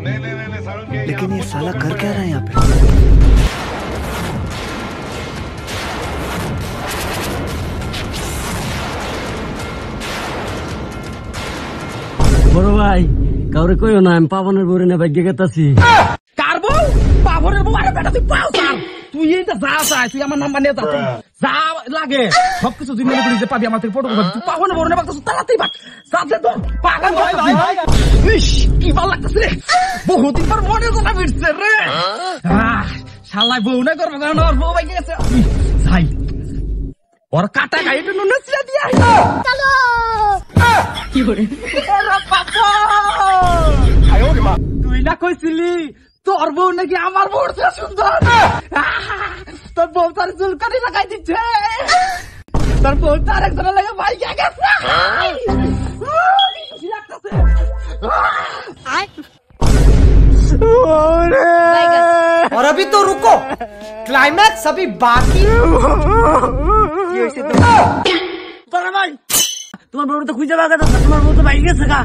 लेकिन ये साला कर क्या रहा है यहाँ पे? বড় ভাই কাউরে কইও না, আমি পাবনের বউরে না ভাগ্যে গেতাছি। কার বউ? পাবনের বউ? আরে বেটা তুই পাও স্যার, তুই এইটা যা চাই, তুই আমার নাম্বার নিয়ে যা, যা লাগে সবকিছু তুই মনে করিস যে পাবি, আমার থেকে ফটো পাবি। তুই পাবনের বউ না বাগতাছ, তাড়াতাড়ি বাগ, সাথে তো পাগল ভাই ভাই। ইস কি ভালো লাগতেছে রে, বহুদিন পর মনে জানা ফিরছে রে। শালাই বউ না করবো, কারণ ওর বউ ভাগ্যে গেছে। যাই ওর কাটা গাড়িটা নুনে ছিঁড়ে দিয়ে চলো। কি করে তুই না কইছিলি তোর বউ নাকি আমার বউর চেয়ে সুন্দর? তোর বউ তার চুল কাটি লাগাই দিচ্ছে, তোর বউ তার একজনের লাগে ভাইগা গেছে। और अभी तो रुको, क्लाइमैक्स अभी बाकी। ভাই তোমার বউ তো খুঁজে পাওয়া গেছে, তোমার বউ তো ভাই গেছে গা।